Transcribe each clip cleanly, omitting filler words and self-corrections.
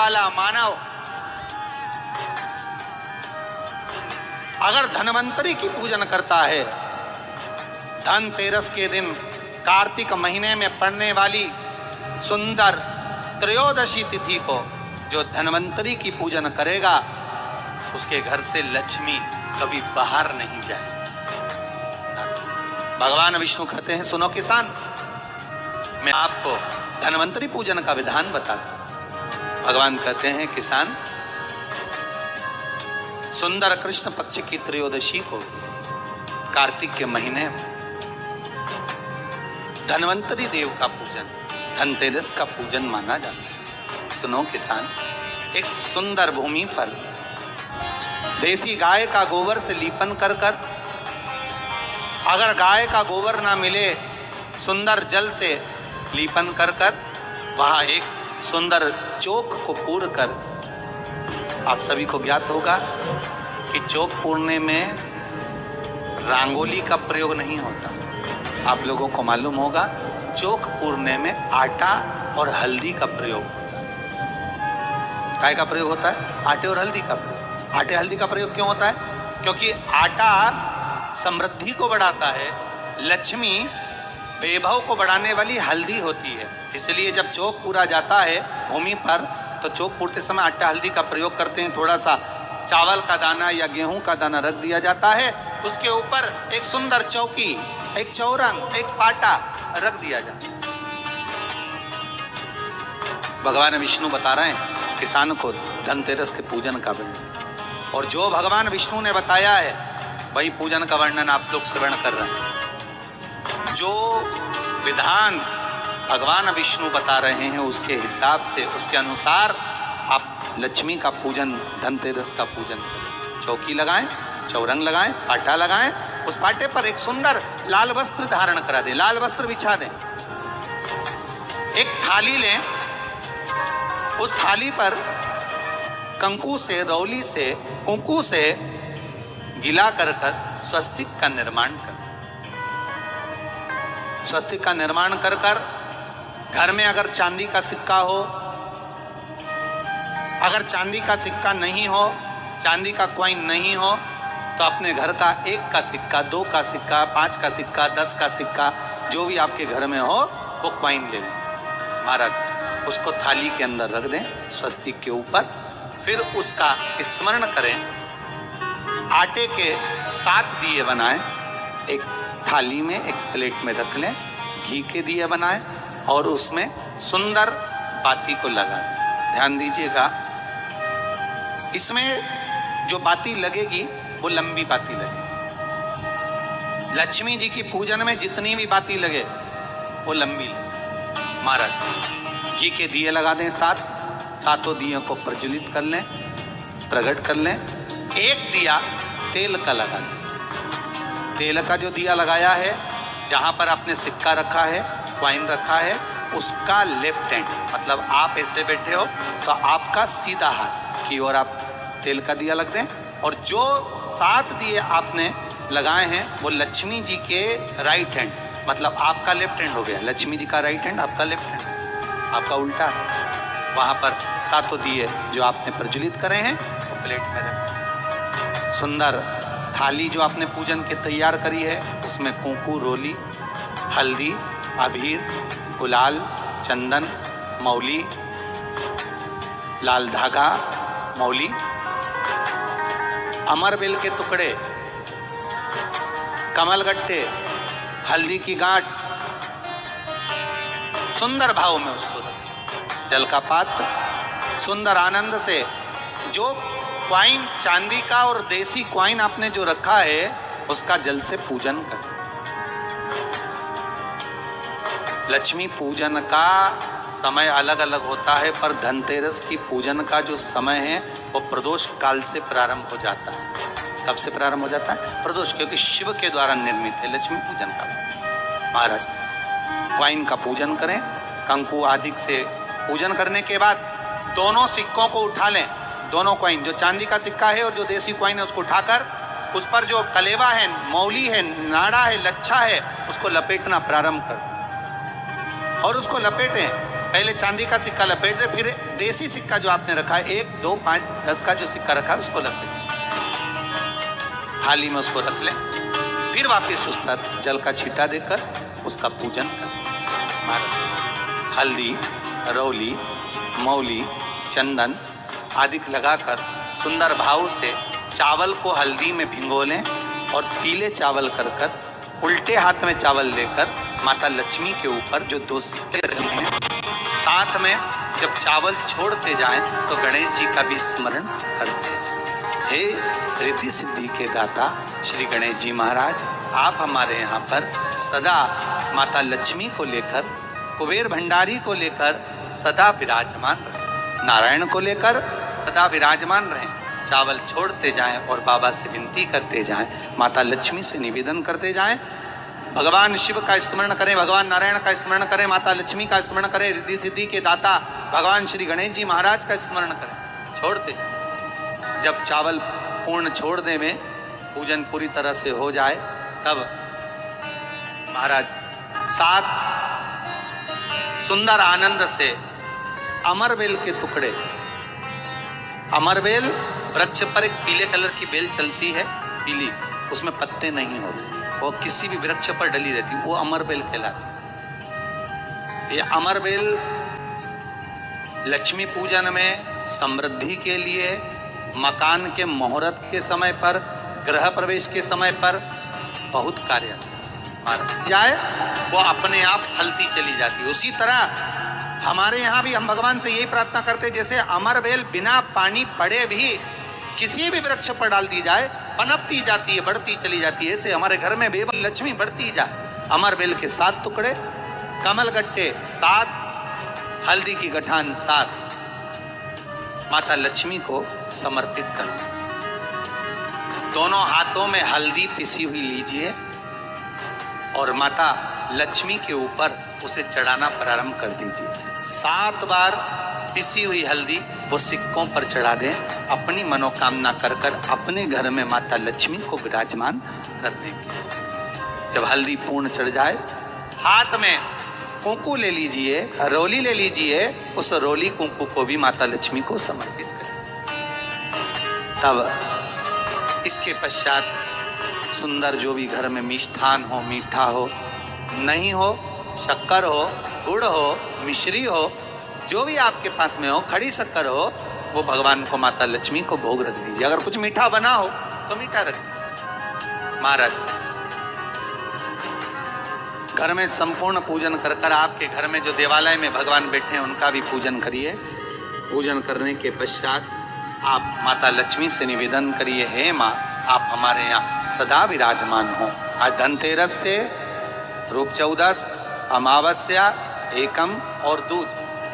वाला मानव अगर धनवंतरी की पूजन करता है, धनतेरस के दिन कार्तिक महीने में पड़ने वाली सुंदर त्रयोदशी तिथि को जो धनवंतरी की पूजन करेगा, उसके घर से लक्ष्मी कभी बाहर नहीं जाए। भगवान विष्णु कहते हैं, सुनो किसान, मैं आपको धनवंतरी पूजन का विधान बताता हूं। भगवान कहते हैं, किसान, सुंदर कृष्ण पक्ष की त्रयोदशी को कार्तिक के महीने में धनवंतरी देव का पूजन, धनतेरस का पूजन माना जाता है। सुनो किसान, एक सुंदर भूमि पर देसी गाय का गोबर से लीपन कर कर, अगर गाय का गोबर ना मिले, सुंदर जल से लीपन कर कर वहां एक सुंदर चौक को पूर कर, आप सभी को ज्ञात होगा कि चौक पूरने में रंगोली का प्रयोग नहीं होता। आप लोगों को मालूम होगा, चौक पूरने में आटा और हल्दी का प्रयोग होता है। काय का प्रयोग होता है? आटे और हल्दी का प्रयोग। आटे हल्दी का प्रयोग क्यों होता है? क्योंकि आटा समृद्धि को बढ़ाता है, लक्ष्मी वैभव को बढ़ाने वाली हल्दी होती है। इसलिए जब चौक पूरा जाता है भूमि पर, तो चौक पूरते समय आटा हल्दी का प्रयोग करते हैं। थोड़ा सा चावल का दाना या गेहूं का दाना रख दिया जाता है, उसके ऊपर एक सुंदर चौकी, एक चौरंग, एक पाटा रख दिया जाता है। भगवान विष्णु बता रहे हैं किसान को धनतेरस के पूजन का वर्णन, और जो भगवान विष्णु ने बताया है वही पूजन का वर्णन आप लोग श्रवण कर रहे हैं। जो विधान भगवान विष्णु बता रहे हैं उसके हिसाब से, उसके अनुसार आप लक्ष्मी का पूजन, धनतेरस का पूजन करें। चौकी लगाएं, चौरंग लगाएं, पाटा लगाएं, उस पाटे पर एक सुंदर लाल वस्त्र धारण करा दें, लाल वस्त्र बिछा दें। एक थाली लें, उस थाली पर कंकु से, रौली से, कुंकू से गिला कर स्वस्तिक का निर्माण कर, स्वस्तिक का निर्माण कर कर घर में अगर चांदी का सिक्का हो, अगर चांदी का सिक्का नहीं हो, चांदी का कॉइन नहीं हो, तो अपने घर का 1 का सिक्का, 2 का सिक्का, 5 का सिक्का, 10 का सिक्का, जो भी आपके घर में हो वो कॉइन ले लें महाराज, उसको थाली के अंदर रख दें स्वस्तिक के ऊपर। फिर उसका स्मरण करें, आटे के 7 दिए बनाएं, एक थाली में, एक प्लेट में रख लें, घी के दिए बनाएं और उसमें सुंदर बाती को लगा दें। ध्यान दीजिएगा, इसमें जो बाती लगेगी वो लंबी बाती लगेगी। लक्ष्मी जी की पूजन में जितनी भी बाती लगे वो लंबी लगे। महाराज घी के दिए लगा दें 7, सातों दियों को प्रज्वलित कर लें, प्रकट कर लें। एक दिया तेल का लगा दें। तेल का जो दिया लगाया है, जहां पर आपने सिक्का रखा है, कॉइन रखा है, उसका लेफ्ट हैंड, मतलब आप ऐसे बैठे हो तो आपका सीधा हाथ की ओर आप तेल का दिया लग दें। और जो 7 दिए आपने लगाए हैं वो लक्ष्मी जी के राइट हैंड, मतलब आपका लेफ्ट हैंड हो गया, लक्ष्मी जी का राइट हैंड, आपका लेफ्ट हैंड, आपका उल्टा है। वहां पर 7 दिए जो आपने प्रज्वलित करे हैं वो प्लेट में रखें। सुंदर थाली जो आपने पूजन के तैयार करी है, उसमें कुंकू, रोली, हल्दी, अबीर, गुलाल, चंदन, मौली, लाल धागा, मौली, अमरबेल के टुकड़े, कमलगट्टे, हल्दी की गांठ, सुंदर भाव में उसको रखें। जल का पात्र, सुंदर आनंद से जो क्वाइन चांदी का और देसी क्वाइन आपने जो रखा है उसका जल से पूजन करें। लक्ष्मी पूजन का समय अलग अलग होता है, पर धनतेरस की पूजन का जो समय है वो प्रदोष काल से प्रारंभ हो जाता है। कब से प्रारंभ हो जाता है? प्रदोष, क्योंकि शिव के द्वारा निर्मित है लक्ष्मी पूजन का। महाराज क्वाइन का पूजन करें, कंकु आदि से पूजन करने के बाद दोनों सिक्कों को उठा लें, दोनों कॉइन, जो चांदी का सिक्का है और जो देसी कॉइन है, उसको उठाकर उस पर जो कलेवा है, मौली है, नाड़ा है, लच्छा है, उसको लपेटना प्रारंभ कर और उसको लपेटें। पहले चांदी का सिक्का लपेट दे, फिर देसी सिक्का जो आपने रखा है 1, 2, 5, 10 का जो सिक्का रखा है उसको लपेट, थाली में उसको रख ले, फिर वापस उस पर जल का छींटा देकर उसका पूजन कर। हल्दी, रौली, मौली, चंदन आदि लगाकर सुंदर भाव से चावल को हल्दी में भिगो लें और पीले चावल कर कर उल्टे हाथ में चावल लेकर माता लक्ष्मी के ऊपर जो 2 सिक्के रखे हैं, साथ में जब चावल छोड़ते जाएं तो गणेश जी का भी स्मरण करते हैं। हे रिद्धि सिद्धि के दाता श्री गणेश जी महाराज, आप हमारे यहाँ पर सदा माता लक्ष्मी को लेकर, कुबेर भंडारी को लेकर सदा विराजमान रहें, नारायण को लेकर सदा विराजमान रहें। चावल छोड़ते जाएं और बाबा से विनती करते जाएं, माता लक्ष्मी से निवेदन करते जाएं, भगवान शिव का स्मरण करें, भगवान नारायण का स्मरण करें, माता लक्ष्मी का स्मरण करें, रिद्धि सिद्धि के दाता भगवान श्री गणेश जी महाराज का स्मरण करें। छोड़ते जाएं। जब चावल पूर्ण छोड़ दे में पूजन पूरी तरह से हो जाए, तब महाराज 7 सुंदर आनंद से अमरबेल के टुकड़े, अमरबेल वृक्ष पर एक पीले कलर की बेल चलती है, पीली, उसमें पत्ते नहीं होते, वो किसी भी वृक्ष पर डली रहती, वो अमरबेल कहलाती। ये अमरबेल लक्ष्मी पूजन में, समृद्धि के लिए, मकान के मुहूर्त के समय पर, गृह प्रवेश के समय पर बहुत कार्य जाए, वो अपने आप फलती चली जाती है। उसी तरह हमारे यहाँ भी हम भगवान से यही प्रार्थना करते, जैसे अमरबेल बिना पानी पड़े भी किसी भी वृक्ष पर डाल दी जाए, पनपती जाती है, बढ़ती चली जाती है, ऐसे हमारे घर में बेबल लक्ष्मी बढ़ती जाए। अमरबेल के 7 टुकड़े, कमल गट्टे 7, हल्दी की गठान 7, माता लक्ष्मी को समर्पित कर। दोनों हाथों में हल्दी पिसी हुई लीजिए और माता लक्ष्मी के ऊपर उसे चढ़ाना प्रारंभ कर दीजिए। 7 बार पिसी हुई हल्दी वो सिक्कों पर चढ़ा दें, अपनी मनोकामना कर कर अपने घर में माता लक्ष्मी को विराजमान कर देंगे। जब हल्दी पूर्ण चढ़ जाए, हाथ में कुंकू ले लीजिए, रोली ले लीजिए, उस रोली कुंकू को भी माता लक्ष्मी को समर्पित करें। तब इसके पश्चात सुंदर जो भी घर में मिष्ठान हो, मीठा हो, नहीं हो, शक्कर हो, गुड़ हो, मिश्री हो, जो भी आपके पास में हो, खड़ी शक्कर हो, वो भगवान को, माता लक्ष्मी को भोग रख दीजिए। अगर कुछ मीठा बना हो तो मीठा रख दीजिए। महाराज घर में संपूर्ण पूजन कर कर आपके घर में जो देवालय में भगवान बैठे हैं उनका भी पूजन करिए। पूजन करने के पश्चात आप माता लक्ष्मी से निवेदन करिए, हे माँ, आप हमारे यहाँ सदा विराजमान हो। आज धनतेरस से रूप चौदस, अमावस्या, एकम और दूज,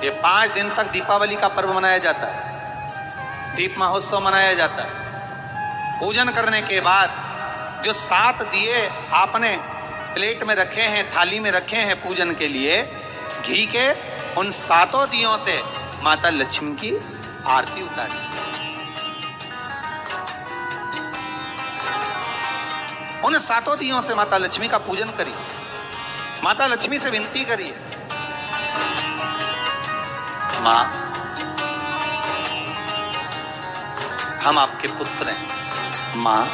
ये 5 दिन तक दीपावली का पर्व मनाया जाता है, दीप महोत्सव मनाया जाता है। पूजन करने के बाद जो 7 दिए आपने प्लेट में रखे हैं, थाली में रखे हैं पूजन के लिए, घी के उन 7 दियों से माता लक्ष्मी की आरती उतारी। उन 7 दियों से माता लक्ष्मी का पूजन करिए, माता लक्ष्मी से विनती करिए, माँ, हम आपके पुत्र हैं। माँ,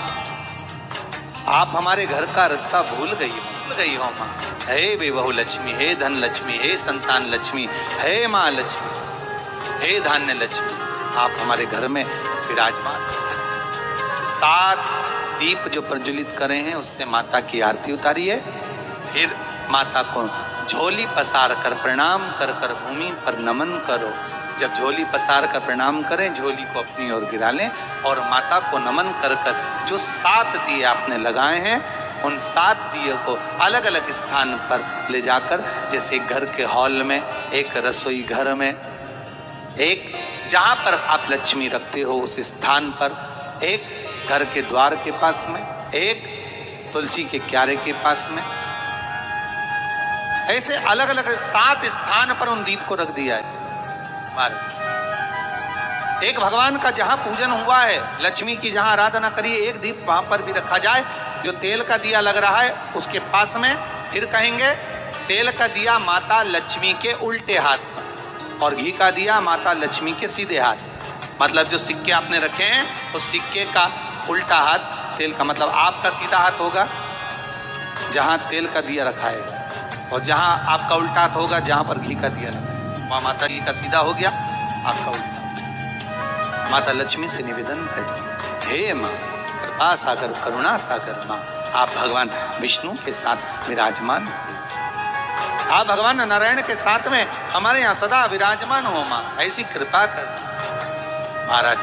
आप हमारे घर का रास्ता भूल गई हो माँ। हे बेबहू लक्ष्मी, हे धन लक्ष्मी, हे संतान लक्ष्मी, हे माँ लक्ष्मी, हे धान्य लक्ष्मी, आप हमारे घर में विराजमान। 7 दीप जो प्रज्वलित करे हैं उससे माता की आरती उतारिए। फिर माता को झोली पसार कर प्रणाम कर कर भूमि पर नमन करो। जब झोली पसार कर प्रणाम करें, झोली को अपनी ओर गिरा लें और माता को नमन कर कर जो 7 दिए आपने लगाए हैं, उन 7 दिए को अलग अलग स्थान पर ले जाकर, जैसे घर के हॉल में, एक रसोई घर में, एक जहाँ पर आप लक्ष्मी रखते हो उस स्थान पर, एक घर के द्वार के पास में, एक तुलसी के क्यारे के पास में, ऐसे अलग अलग 7 स्थान पर उन दीप को रख दिया है। एक भगवान का जहां पूजन हुआ है, लक्ष्मी की जहां आराधना करिए, एक दीप वहां पर भी रखा जाए। जो तेल का दिया लग रहा है उसके पास में, फिर कहेंगे तेल का दिया माता लक्ष्मी के उल्टे हाथ पर, और घी का दिया माता लक्ष्मी के सीधे हाथ, मतलब जो सिक्के आपने रखे हैं उस सिक्के का उल्टा हाथ तेल का, मतलब आपका सीधा हाथ होगा जहां तेल का दिया रखा है, और जहां आपका उल्टा हाथ होगा जहां पर घी का दिया रखा है, वहां माता जी का सीधा हो गया, आपका उल्टा। माता लक्ष्मी से निवेदन करें, हे माँ कृपा सागर करुणा सागर माँ, आप भगवान विष्णु के साथ विराजमान हो, आप भगवान नारायण के साथ में हमारे यहाँ सदा विराजमान हो माँ, ऐसी कृपा कर। महाराज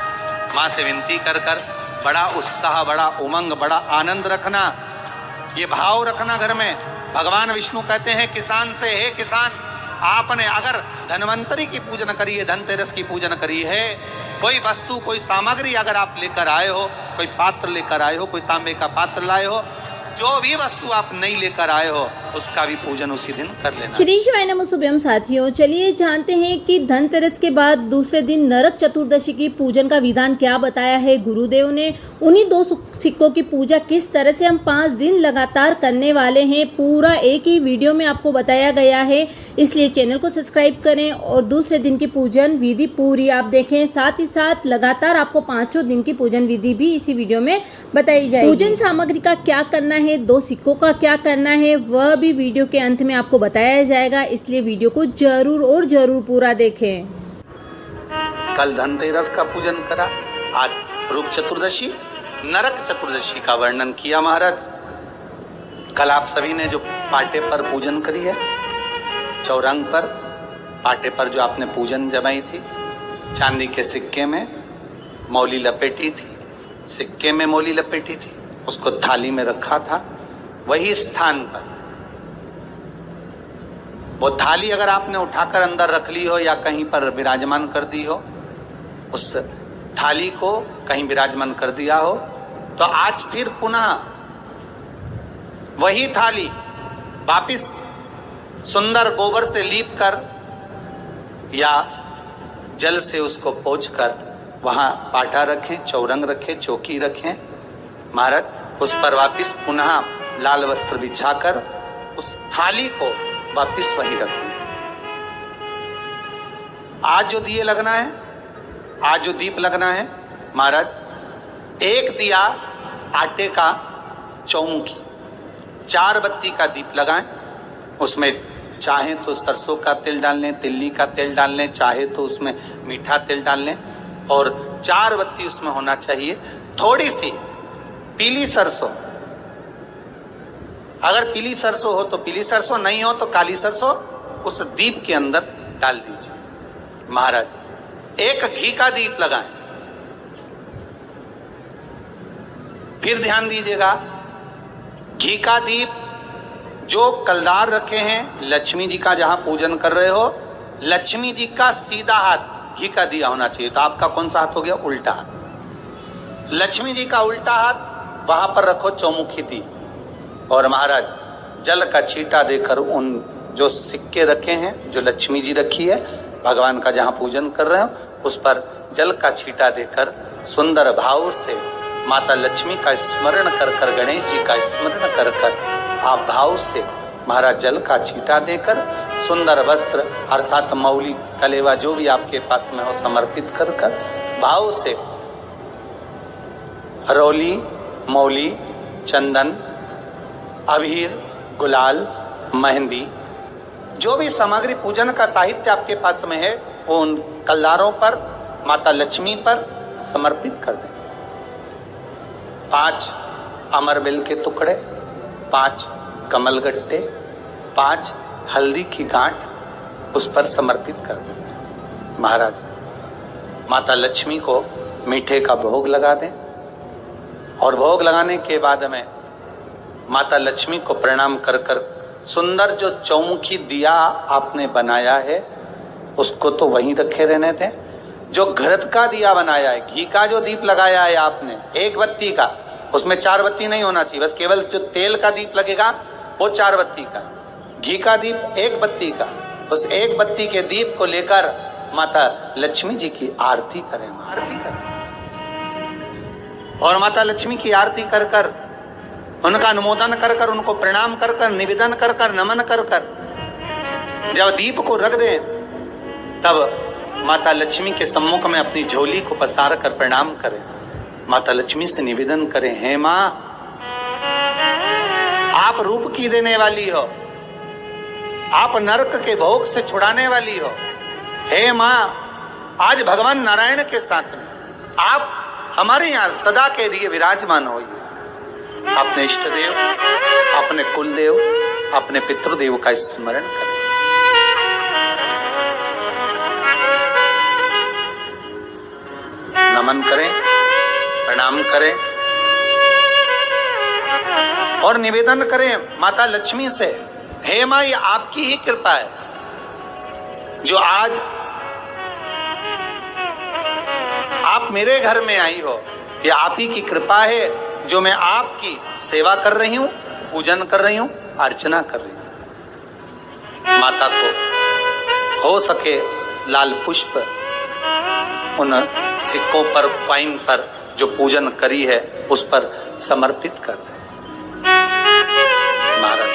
माँ से विनती कर कर बड़ा उत्साह, बड़ा उमंग, बड़ा आनंद रखना, ये भाव रखना घर में। भगवान विष्णु कहते हैं किसान से, हे किसान आपने अगर धन्वंतरी की पूजन करी है, धनतेरस की पूजन करी है, कोई वस्तु कोई सामग्री अगर आप लेकर आए हो, कोई पात्र लेकर आए हो, कोई तांबे का पात्र लाए हो, जो भी वस्तु आप नहीं लेकर आए हो उसका भी पूजन उसी दिन कर लेना। श्री शिवाय नमः। शुभम साथियों, चलिए जानते हैं कि धनतेरस के बाद दूसरे दिन नरक चतुर्दशी की पूजन का विधान क्या बताया है गुरुदेव ने। उन्हीं 2 सिक्कों की पूजा किस तरह से हम 5 दिन लगातार करने वाले हैं, पूरा एक ही वीडियो में आपको बताया गया है, इसलिए चैनल को सब्सक्राइब करें और दूसरे दिन की पूजन विधि पूरी आप देखें। साथ ही साथ लगातार आपको 5 दिन की पूजन विधि भी इसी वीडियो में बताई जाएगी। पूजन सामग्री का क्या करना है, 2 सिक्कों का क्या करना है, वह भी वीडियो के अंत में आपको बताया जाएगा, इसलिए वीडियो को जरूर और जरूर पूरा देखें। कल धनतेरस का पूजन करा, आज रूप चतुर्दशी नरक चतुर्दशी का वर्णन किया महाराज। कल आप सभी ने जो पाटे पर पूजन करी है, चौरंग पर पाटे पर जो आपने पूजन जमाई थी, चांदी के सिक्के में मौली लपेटी थी, सिक्के में मौली लपेटी थी, उसको थाली में रखा था, वही स्थान पर वो थाली अगर आपने उठाकर अंदर रख ली हो या कहीं पर विराजमान कर दी हो, उस थाली को कहीं विराजमान कर दिया हो, तो आज फिर पुनः वही थाली वापिस सुंदर गोबर से लीप कर या जल से उसको पोंछ कर वहां पाटा रखें, चौरंग रखें, चौकी रखें महाराज, उस पर वापिस पुनः लाल वस्त्र बिछाकर उस थाली को वापिस वही रखें। आज जो दिए लगना है, आज जो दीप लगना है महाराज, एक दिया आटे का चौमुखी, 4 बत्ती का दीप लगाएं, उसमें चाहे तो सरसों का तेल डाल लें, तिल्ली का तेल डाल लें, चाहे तो उसमें मीठा तेल डाल लें, और 4 बत्ती उसमें होना चाहिए। थोड़ी सी पीली सरसों, अगर पीली सरसों हो तो पीली सरसों, नहीं हो तो काली सरसों उस दीप के अंदर डाल दीजिए महाराज। एक घी का दीप लगाएं। फिर ध्यान दीजिएगा, घी का दीप जो कलदार रखे हैं, लक्ष्मी जी का जहां पूजन कर रहे हो, लक्ष्मी जी का सीधा हाथ घी का दिया होना चाहिए। तो आपका कौन सा हाथ हो गया? उल्टा हाथ। लक्ष्मी जी का उल्टा हाथ वहां पर रखो चौमुखी दीप, और महाराज जल का छींटा देकर उन जो सिक्के रखे हैं, जो लक्ष्मी जी रखी है, भगवान का जहां पूजन कर रहे हो, उस पर जल का छींटा देकर सुंदर भाव से माता लक्ष्मी का स्मरण कर कर, गणेश जी का स्मरण कर कर आप भाव से महाराज जल का छींटा देकर सुंदर वस्त्र अर्थात मौली कलेवा जो भी आपके पास में हो समर्पित कर कर भाव से हरौली, मौली, चंदन, अबीर, गुलाल, मेहंदी, जो भी सामग्री पूजन का साहित्य आपके पास में है, वो उन कलदारों पर, माता लक्ष्मी पर समर्पित कर दें। 5 अमरबेल के टुकड़े, 5 कमलगट्टे, 5 हल्दी की गांठ उस पर समर्पित कर दें महाराज। माता लक्ष्मी को मीठे का भोग लगा दें, और भोग लगाने के बाद में माता लक्ष्मी को प्रणाम कर कर सुंदर जो चौमुखी दिया आपने बनाया है उसको तो वहीं रखे रहने दें। जो घृत का दिया बनाया है, घी का जो दीप लगाया है आपने 1 बत्ती का, उसमें 4 बत्ती नहीं होना चाहिए, बस केवल जो तेल का दीप लगेगा वो 4 बत्ती का, घी का दीप 1 बत्ती का, उस 1 बत्ती के दीप को लेकर माता लक्ष्मी जी की आरती करें, आरती करें, और माता लक्ष्मी की आरती कर कर उनका अनुमोदन कर कर, उनको प्रणाम कर कर, निवेदन कर कर, नमन कर कर जब दीप को रख दें तब माता लक्ष्मी के सम्मुख में अपनी झोली को पसार कर प्रणाम करें। माता लक्ष्मी से निवेदन करें, हे मां, आप रूप की देने वाली हो, आप नरक के भोग से छुड़ाने वाली हो। हे मां, आज भगवान नारायण के साथ में आप हमारे यहाँ सदा के लिए विराजमान होइए। अपने इष्ट देव, अपने कुल देव, अपने पितृदेव का स्मरण करें। नमन करें, प्रणाम करें और निवेदन करें माता लक्ष्मी से, हे मां, ये आपकी ही कृपा है जो आज आप मेरे घर में आई हो। ये आप ही की कृपा है जो मैं आपकी सेवा कर रही हूं, पूजन कर रही हूं, अर्चना कर रही हूं। माता को हो सके लाल पुष्प उन सिक्कों पर, कॉइन पर जो पूजन करी है उस पर समर्पित कर दें। महाराज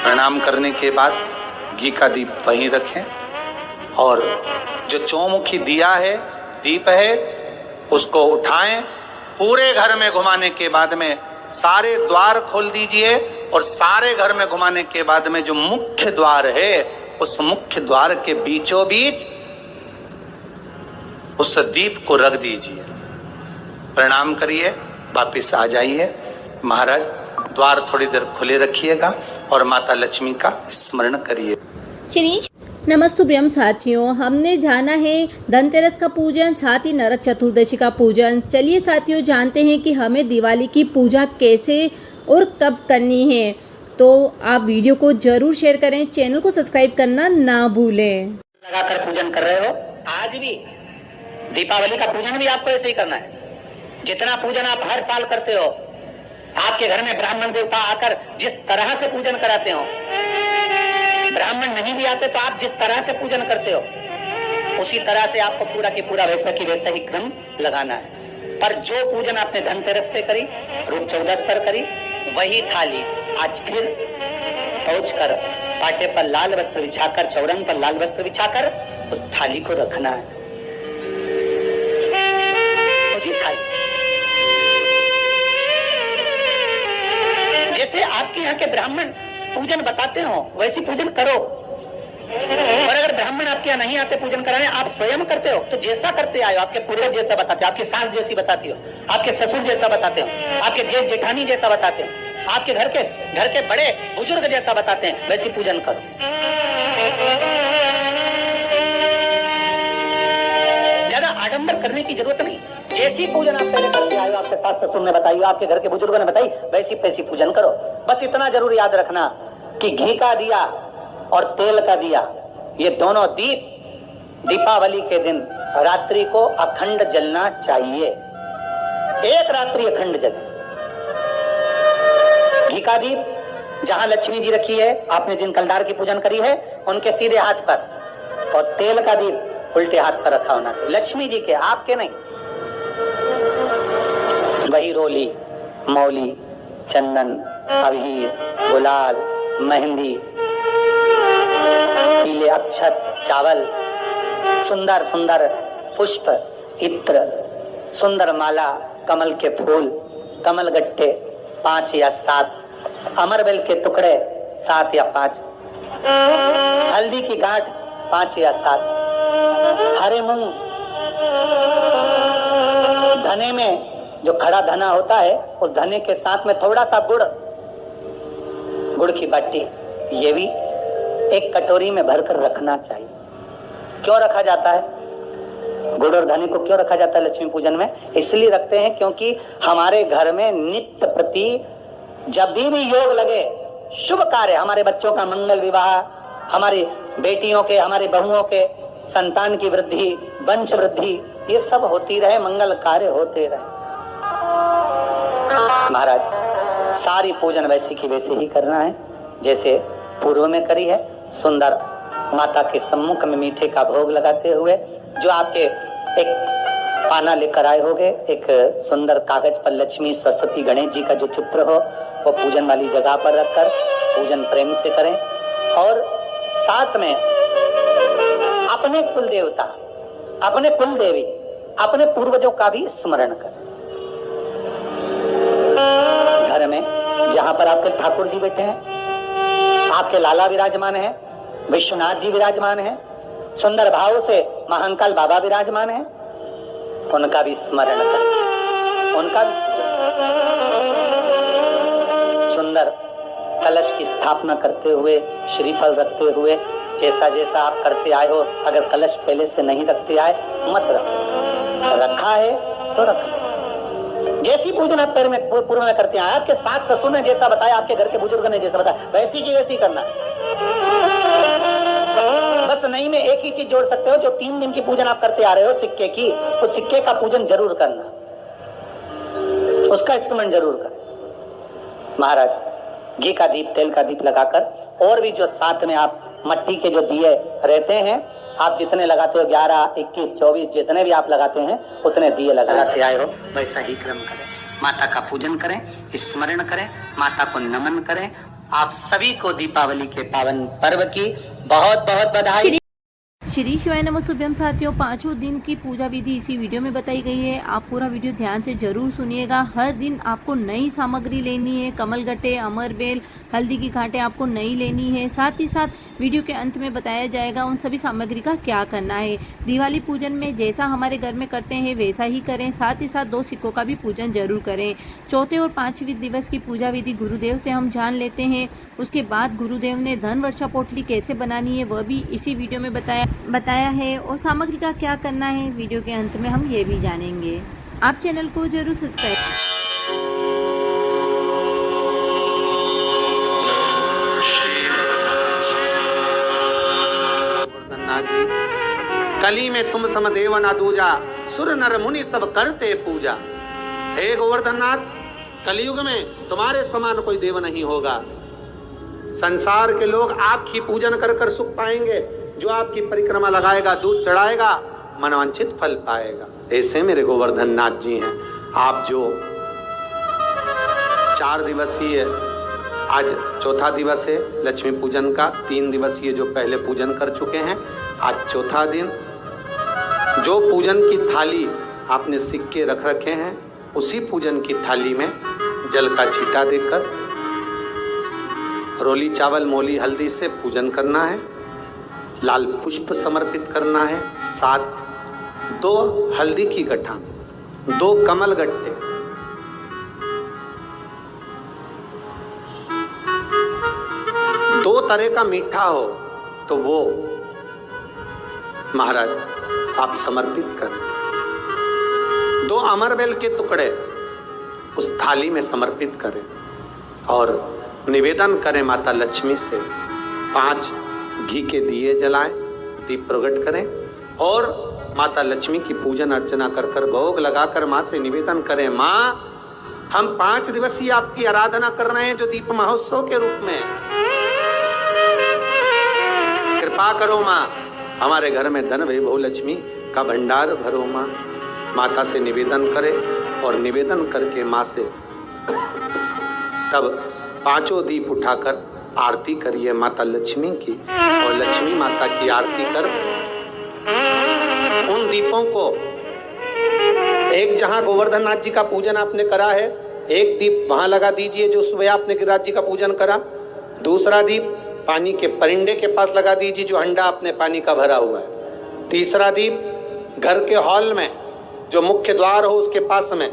प्रणाम करने के बाद घी का दीप वहीं रखें और जो चौमुखी दिया है, दीप है, उसको उठाएं। पूरे घर में घुमाने के बाद में सारे द्वार खोल दीजिए और सारे घर में घुमाने के बाद में जो मुख्य द्वार है उस मुख्य द्वार के बीचों बीच उस दीप को रख दीजिए। प्रणाम करिए, वापिस आ जाइए। महाराज द्वार थोड़ी देर खुले रखिएगा और माता लक्ष्मी का स्मरण करिए। नमस्तुभ्यम साथियों, हमने जाना है धनतेरस का पूजन, साथ ही नरक चतुर्दशी का पूजन। चलिए साथियों, जानते हैं कि हमें दिवाली की पूजा कैसे और कब करनी है। तो आप वीडियो को जरूर शेयर करें, चैनल को सब्सक्राइब करना ना भूलें। लगाकर पूजन कर रहे हो, आज भी दीपावली का पूजन भी आपको ऐसे ही करना है। जितना पूजन आप हर साल करते हो, आपके घर में ब्राह्मण देवता आकर जिस तरह से पूजन कराते हो, ब्राह्मण नहीं भी आते तो आप जिस तरह से पूजन करते हो उसी तरह से आपको पूरा की पूरा वैसा ही क्रम लगाना है। पर जो पूजन आपने धनतेरस पे करी, रूप चौदस पर करी, वही थाली आज फिर पहुंचकर पाटे पर लाल वस्त्र बिछाकर, चौरंग पर लाल वस्त्र बिछाकर उस थाली को रखना है। उसी थाली जैसे आपके यहाँ के ब्राह्मण पूजन बताते हो वैसी पूजन करो। और अगर ब्राह्मण आपके यहाँ नहीं आते पूजन कराने, आप स्वयं करते हो तो जैसा करते आए हो, आपके पूर्वज जैसा बताते हो, आपकी सास जैसी बताती हो, आपके ससुर जैसा बताते हो, आपके जेठ जेठानी जैसा बताते हो, आपके घर के बड़े बुजुर्ग जैसा बताते हैं, वैसी पूजन करो। ज्यादा आडंबर करने की जरूरत नहीं। जैसी पूजन आप पहले करते आए हो, आपके सास ससुर ने बताई, आपके घर के बुजुर्गों ने बताई, वैसी पूजन करो। बस इतना जरूर याद रखना कि घी का दिया और तेल का दिया, ये दोनों दीप दीपावली के दिन रात्रि को अखंड जलना चाहिए। एक रात्रि अखंड जले। घी का दीप जहां लक्ष्मी जी रखी है, आपने जिन कलदार की पूजन करी है उनके सीधे हाथ पर, और तेल का दीप उल्टे हाथ पर रखा होना चाहिए, लक्ष्मी जी के, आपके नहीं। वही रोली, मौली, चंदन, अबीर, गुलाल, मेहंदी, पीले अक्षत, चावल, सुंदर सुंदर पुष्प, इत्र, सुंदर माला, कमल के फूल, कमल गट्टे 5 या 7, अमरबेल के टुकड़े 7 या 5, हल्दी की गांठ 5 या 7, हरे मूंग, धने में जो खड़ा धना होता है उस धने के साथ में थोड़ा सा गुड़ की बाटी, ये भी एक कटोरी में भरकर रखना चाहिए। क्यों रखा जाता है गुड़ और धने को, क्यों रखा जाता है लक्ष्मी पूजन में? इसलिए रखते हैं क्योंकि हमारे घर में नित्य प्रति जब भी योग लगे, शुभ कार्य, हमारे बच्चों का मंगल विवाह, हमारी बेटियों के, हमारी बहुओं के संतान की वृद्धि, वंश वृद्धि, ये सब होती रहे, मंगल कार्य होते रहे। महाराज सारी पूजन वैसे की वैसे ही करना है जैसे पूर्व में करी है। सुंदर माता के सम्मुख में मीठे का भोग लगाते हुए, जो आपके एक पाना लेकर आए होगे, एक सुंदर कागज पर लक्ष्मी, सरस्वती, गणेश जी का जो चित्र हो वो पूजन वाली जगह पर रखकर पूजन प्रेम से करें और साथ में अपने कुल देवता, अपने कुल देवी, अपने पूर्वजों का भी स्मरण करें। घर में जहां पर आपके ठाकुर जी बैठे हैं, आपके लाला विराजमान है, विश्वनाथ जी विराजमान है, सुंदर भाव से महाकाल बाबा विराजमान है, उनका भी स्मरण करें, उनका भी सुंदर कलश की स्थापना करते हुए, श्रीफल रखते हुए, जैसा जैसा आप करते आए हो, अगर कलश पहले से नहीं रखते आए मत रखो, रखा है तो रखो। जैसी पूजन आप पूर्व में करते आए, आपके सास ससुर ने जैसा बताया, आपके घर के बुजुर्ग ने जैसा बताया, वैसी की वैसी करना। बस नहीं में एक ही चीज जोड़ सकते हो, जो 3 दिन की पूजन आप करते आ रहे हो सिक्के की, उस सिक्के का पूजन जरूर करना, उसका स्मरण जरूर कर। महाराज घी का दीप, तेल का दीप लगाकर, और भी जो साथ में आप मट्टी के जो दिए रहते हैं, आप जितने लगाते हो 11, 21, 24 जितने भी आप लगाते हैं उतने दिए लगाते आए हो, वैसा ही क्रम करें। माता का पूजन करें, स्मरण करें, माता को नमन करें। आप सभी को दीपावली के पावन पर्व की बहुत बहुत बधाई। श्री शिवाय नमः शुभम साथियों, 5 दिन की पूजा विधि इसी वीडियो में बताई गई है। आप पूरा वीडियो ध्यान से जरूर सुनिएगा। हर दिन आपको नई सामग्री लेनी है, कमलगट्टे, अमरबेल, हल्दी की घाटें आपको नई लेनी है। साथ ही साथ वीडियो के अंत में बताया जाएगा उन सभी सामग्री का क्या करना है। दिवाली पूजन में जैसा हमारे घर में करते हैं वैसा ही करें। साथ ही साथ 2 सिक्कों का भी पूजन जरूर करें। चौथे और 5वें दिवस की पूजा विधि गुरुदेव से हम जान लेते हैं। उसके बाद गुरुदेव ने धन वर्षा पोटली कैसे बनानी है वह भी इसी वीडियो में बताया है, और सामग्री का क्या करना है वीडियो के अंत में हम ये भी जानेंगे। आप चैनल को जरूर सब्सक्राइब। कली में तुम सम देव ना दूजा, सुर नर मुनि सब करते पूजा। हे गोवर्धननाथ, कलयुग में तुम्हारे समान कोई देव नहीं होगा। संसार के लोग आपकी पूजन कर कर सुख पाएंगे। जो आपकी परिक्रमा लगाएगा, दूध चढ़ाएगा, मनवांछित फल पाएगा। ऐसे मेरे गोवर्धननाथ जी हैं। आप जो 4 दिवसीय, आज चौथा दिवस है लक्ष्मी पूजन का, 3 दिवसीय जो पहले पूजन कर चुके हैं, आज चौथा दिन। जो पूजन की थाली आपने सिक्के रख रखे हैं, उसी पूजन की थाली में जल का छींटा देकर रोली चावल मोली हल्दी से पूजन करना है। लाल पुष्प समर्पित करना है। साथ 2 हल्दी की गट्ठा, 2 कमल गट्टे, 2 तरह का मीठा हो तो वो महाराज आप समर्पित करें। 2 अमरबेल के टुकड़े उस थाली में समर्पित करें और निवेदन करें माता लक्ष्मी से। 5 घी के दिए जलाएं, दीप प्रकट करें और माता लक्ष्मी की पूजन अर्चना कर कर भोग लगाकर माँ से निवेदन करें, माँ हम 5 दिवसीय आपकी आराधना कर रहे हैं जो दीप महोत्सव के रूप में। कृपा करो माँ, हमारे घर में धन वैभव लक्ष्मी का भंडार भरो माँ। माता से निवेदन करें और निवेदन करके माँ से तब 5 दीप उठाकर आरती करिए माता लक्ष्मी की, और लक्ष्मी माता की आरती कर उन दीपों को, एक जहां गोवर्धननाथ जी का पूजन आपने करा है, एक दीप वहां लगा दीजिए जो सुबह आपने गिरिराज जी का पूजन करा। दूसरा दीप पानी के परिंडे के पास लगा दीजिए जो हंडा आपने पानी का भरा हुआ है। तीसरा दीप घर के हॉल में जो मुख्य द्वार हो उसके पास में,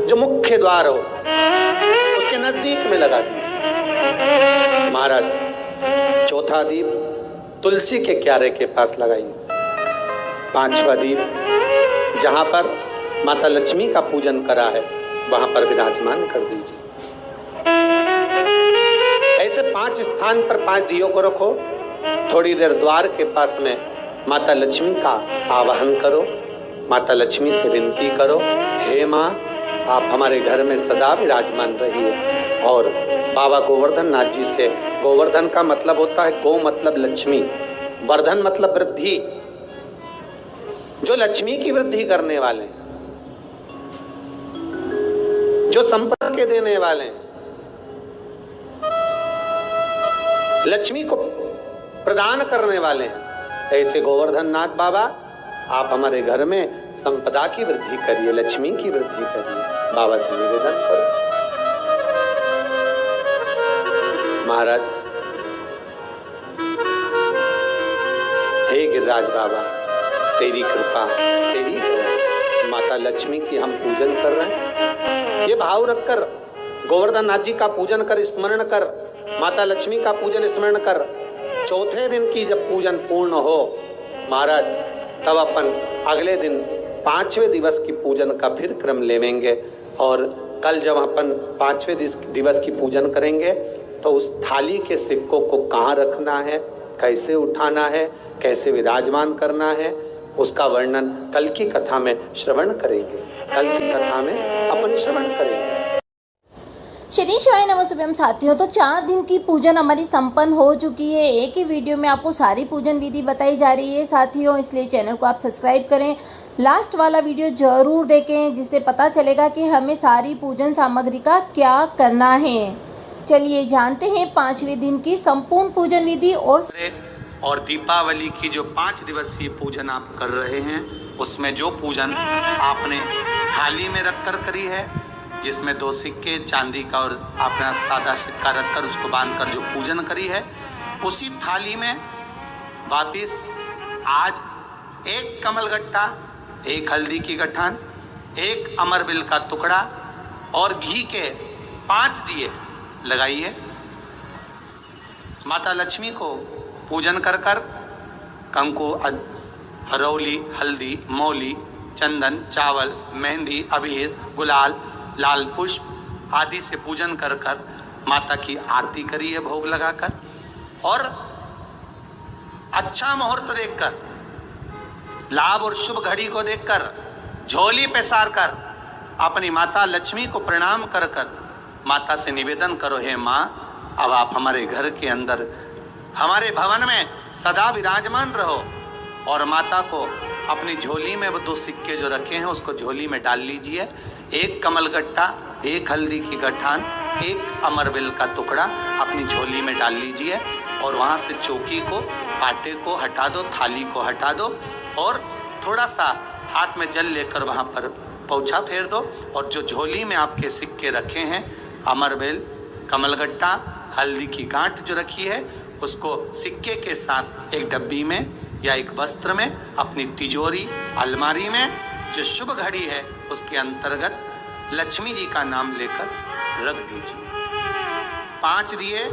जो मुख्य द्वार हो उसके नजदीक में लगा दीजिए। महाराज चौथा दीप तुलसी के क्यारे के पास लगाइए। 5वां दीप जहां पर माता लक्ष्मी का पूजन करा है वहां पर विराजमान कर दीजिए। ऐसे 5 स्थान पर 5 दियों को रखो। थोड़ी देर द्वार के पास में माता लक्ष्मी का आवाहन करो, माता लक्ष्मी से विनती करो, हे माँ आप हमारे घर में सदा विराजमान रहिए। और बाबा गोवर्धननाथ जी से, गोवर्धन का मतलब होता है गौ मतलब लक्ष्मी, वर्धन मतलब वृद्धि, जो लक्ष्मी की वृद्धि करने वाले। जो संपदा के देने वाले हैं, लक्ष्मी को प्रदान करने वाले हैं, ऐसे गोवर्धन नाथ बाबा आप हमारे घर में संपदा की वृद्धि करिए, लक्ष्मी की वृद्धि करिए। बाबा से निवेदन करो। महाराज, हे गिरिराज बाबा, तेरी कृपा, तेरी दया, माता लक्ष्मी की हम पूजन कर रहे हैं। ये भाव रखकर गोवर्धन नाथ जी का पूजन कर, स्मरण कर, माता लक्ष्मी का पूजन स्मरण कर। चौथे दिन की जब पूजन पूर्ण हो महाराज, तब अपन अगले दिन 5वें दिवस की पूजन का फिर क्रम लेवेंगे। और कल जब अपन 5वें दिवस की पूजन करेंगे तो उस थाली के सिक्कों को कहाँ रखना है, कैसे उठाना है, कैसे विराजमान करना है, उसका वर्णन कल की कथा में श्रवण करेंगे। कल की कथा में अपन श्रवण करेंगे। श्री शिवाय नमः शुभम साथियों, तो 4 दिन की पूजन हमारी संपन्न हो चुकी है। एक ही वीडियो में आपको सारी पूजन विधि बताई जा रही है साथियों, इसलिए चैनल को आप सब्सक्राइब करें, लास्ट वाला वीडियो जरूर देखें, जिससे पता चलेगा कि हमें सारी पूजन सामग्री का क्या करना है। चलिए जानते हैं 5वें दिन की संपूर्ण पूजन विधि। और दीपावली की जो 5 दिवसीय पूजन आप कर रहे हैं, उसमें जो पूजन आपने थाली में रखकर करी है, जिसमें 2 सिक्के चांदी का और अपना सादा सिक्का रखकर उसको बांधकर जो पूजन करी है, उसी थाली में वापिस आज 1 कमलगट्टा, 1 हल्दी की गठान, 1 अमरबिल का टुकड़ा और घी के 5 दिए लगाइए। माता लक्ष्मी को पूजन कर कर कंकु, हरौली, हल्दी, मौली, चंदन, चावल, मेहंदी, अबीर, गुलाल, लाल पुष्प आदि से पूजन कर कर माता की आरती करी है भोग लगाकर। और अच्छा मुहूर्त देखकर, लाभ और शुभ घड़ी को देखकर झोली पसार कर अपनी माता लक्ष्मी को प्रणाम कर कर माता से निवेदन करो, हे माँ, अब आप हमारे घर के अंदर, हमारे भवन में सदा विराजमान रहो। और माता को अपनी झोली में वो 2 सिक्के जो रखे हैं उसको झोली में डाल लीजिए। 1 कमलगट्टा, 1 हल्दी की गठान, 1 अमरबिल का टुकड़ा अपनी झोली में डाल लीजिए। और वहाँ से चौकी को, पाटे को हटा दो, थाली को हटा दो और थोड़ा सा हाथ में जल लेकर वहाँ पर पोंछा फेर दो। और जो झोली में आपके सिक्के रखे हैं, अमरबिल, कमलगट्टा, हल्दी की गांठ जो रखी है, उसको सिक्के के साथ एक डब्बी में या एक वस्त्र में अपनी तिजोरी, अलमारी में जो शुभ घड़ी है उसके अंतर्गत लक्ष्मी जी का नाम लेकर रख दीजिए। 5 दिए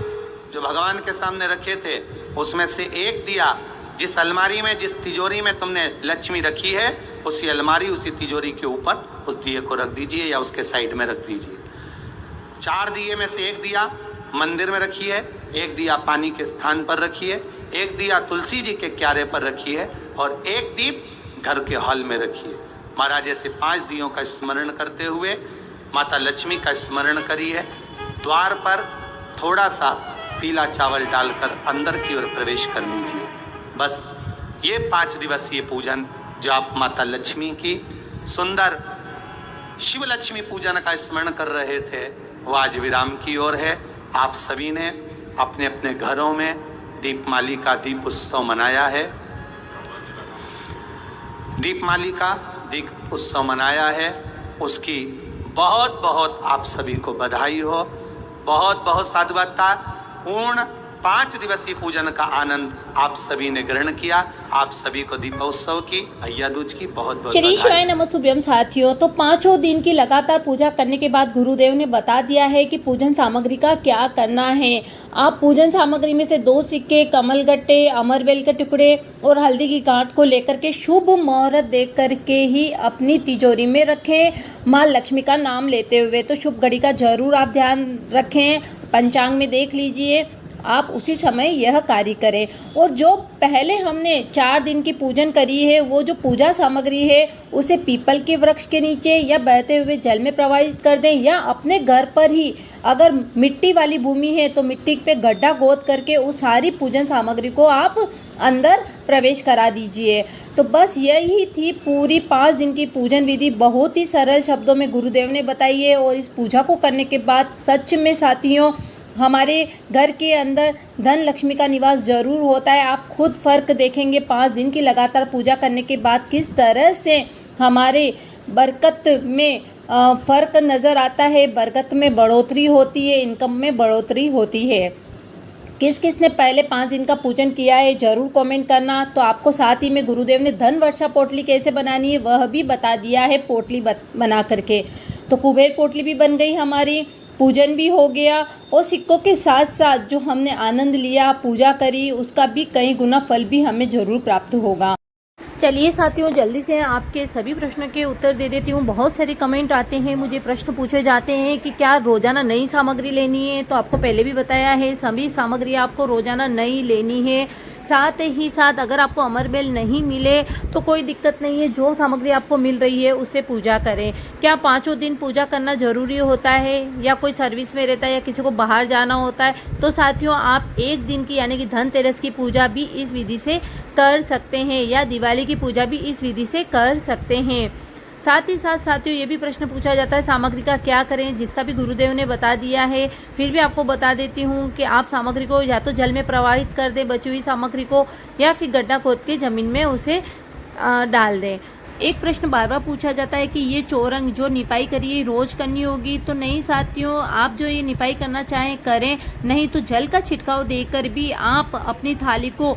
जो भगवान के सामने रखे थे, उसमें से 1 दिया जिस अलमारी में, जिस तिजोरी में तुमने लक्ष्मी रखी है, उसी अलमारी, उसी तिजोरी के ऊपर उस दिए को रख दीजिए या उसके साइड में रख दीजिए। 4 दिए में से 1 दिया मंदिर में रखिए, 1 दिया पानी के स्थान पर रखिए, 1 दिया तुलसी जी के क्यारे पर रखिए और 1 दीप घर के हॉल में रखिए। महाराज ऐसे 5 दियों का स्मरण करते हुए माता लक्ष्मी का स्मरण करिए। द्वार पर थोड़ा सा पीला चावल डालकर अंदर की ओर प्रवेश कर लीजिए। बस ये 5 दिवसीय पूजन जो आप माता लक्ष्मी की सुंदर शिव लक्ष्मी पूजन का स्मरण कर रहे थे, वो आज विराम की ओर है। आप सभी ने अपने अपने घरों में दीपमाली का दीप उत्सव मनाया है, दीपमाली का दीप उत्सव मनाया है। उसकी बहुत बहुत आप सभी को बधाई हो, बहुत बहुत साधुवाद। पूर्ण 5 दिवसीय पूजन का आनंद आप सभी ने ग्रहण किया। आप सभी को दीपोत्सव की, भैया दूज की बहुत बहुत श्री शिवाय नमः शुभम साथियों, तो 5 दिन की लगातार पूजा करने के बाद गुरुदेव ने बता दिया है कि पूजन सामग्री का क्या करना है। आप पूजन सामग्री में से 2 सिक्के, कमलगट्टे, अमरबेल के टुकड़े और हल्दी की गांठ को लेकर के शुभ मुहूर्त देख करके ही अपनी तिजोरी में रखें, माँ लक्ष्मी का नाम लेते हुए। तो शुभ घड़ी का जरूर आप ध्यान रखें, पंचांग में देख लीजिए। आप उसी समय यह कार्य करें। और जो पहले हमने 4 दिन की पूजन करी है, वो जो पूजा सामग्री है उसे पीपल के वृक्ष के नीचे या बहते हुए जल में प्रवाहित कर दें, या अपने घर पर ही अगर मिट्टी वाली भूमि है तो मिट्टी पे गड्ढा खोद करके उस सारी पूजन सामग्री को आप अंदर प्रवेश करा दीजिए। तो बस यही थी पूरी 5 दिन की पूजन विधि। बहुत ही सरल शब्दों में गुरुदेव ने बताई है, और इस पूजा को करने के बाद सच में साथियों हमारे घर के अंदर धन लक्ष्मी का निवास जरूर होता है। आप खुद फर्क देखेंगे 5 दिन की लगातार पूजा करने के बाद किस तरह से हमारे बरकत में फ़र्क नज़र आता है, बरकत में बढ़ोतरी होती है, इनकम में बढ़ोतरी होती है। किस किस ने पहले 5 दिन का पूजन किया है ज़रूर कमेंट करना। तो आपको साथ ही में गुरुदेव ने धन वर्षा पोटली कैसे बनानी है वह भी बता दिया है पोटली बना करके। तो कुबेर पोटली भी बन गई हमारी, पूजन भी हो गया, और सिक्कों के साथ साथ जो हमने आनंद लिया, पूजा करी, उसका भी कई गुना फल भी हमें ज़रूर प्राप्त होगा। चलिए साथियों, जल्दी से आपके सभी प्रश्नों के उत्तर दे देती हूँ। बहुत सारे कमेंट आते हैं, मुझे प्रश्न पूछे जाते हैं कि क्या रोज़ाना नई सामग्री लेनी है। तो आपको पहले भी बताया है, सभी सामग्री आपको रोज़ाना नई लेनी है। साथ ही साथ अगर आपको अमरबेल नहीं मिले तो कोई दिक्कत नहीं है, जो सामग्री आपको मिल रही है उससे पूजा करें। क्या 5 दिन पूजा करना ज़रूरी होता है, या कोई सर्विस में रहता है, या किसी को बाहर जाना होता है, तो साथियों आप 1 दिन की यानी कि धनतेरस की पूजा भी इस विधि से कर सकते हैं, या दिवाली की पूजा भी इस विधि से कर सकते हैं। साथ ही साथ साथियों ये भी प्रश्न पूछा जाता है सामग्री का क्या करें, जिसका भी गुरुदेव ने बता दिया है। फिर भी आपको बता देती हूँ कि आप सामग्री को या तो जल में प्रवाहित कर दें बची हुई सामग्री को, या फिर गड्ढा खोद के ज़मीन में उसे डाल दें। एक प्रश्न बार बार पूछा जाता है कि ये चौरंग जो निपाई करिए रोज करनी होगी। तो नहीं साथियों, आप जो ये निपाई करना चाहें करें, नहीं तो जल का छिड़काव देकर भी आप अपनी थाली को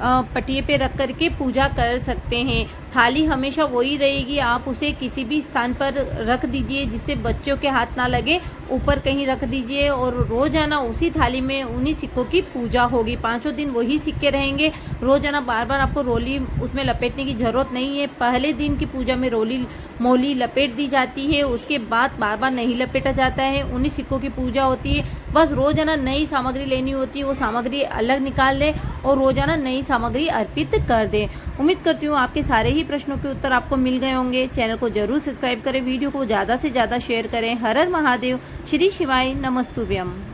पटिए पे रख कर के पूजा कर सकते हैं। थाली हमेशा वही रहेगी, आप उसे किसी भी स्थान पर रख दीजिए जिससे बच्चों के हाथ ना लगे, ऊपर कहीं रख दीजिए, और रोज़ाना उसी थाली में उन्हीं सिक्कों की पूजा होगी। 5 दिन वही सिक्के रहेंगे। रोज़ाना बार बार आपको रोली उसमें लपेटने की ज़रूरत नहीं है। पहले दिन की पूजा में रोली मोली लपेट दी जाती है, उसके बाद बार बार नहीं लपेटा जाता है, उन्हीं सिक्कों की पूजा होती है। बस रोज़ाना नई सामग्री लेनी होती है, वो सामग्री अलग निकाल दें और रोज़ाना नई सामग्री अर्पित कर दें। उम्मीद करती हूँ आपके सारे ही प्रश्नों के उत्तर आपको मिल गए होंगे। चैनल को जरूर सब्सक्राइब करें, वीडियो को ज़्यादा से ज़्यादा शेयर करें। हर हर महादेव, श्री शिवाय नमस्तुभ्यम।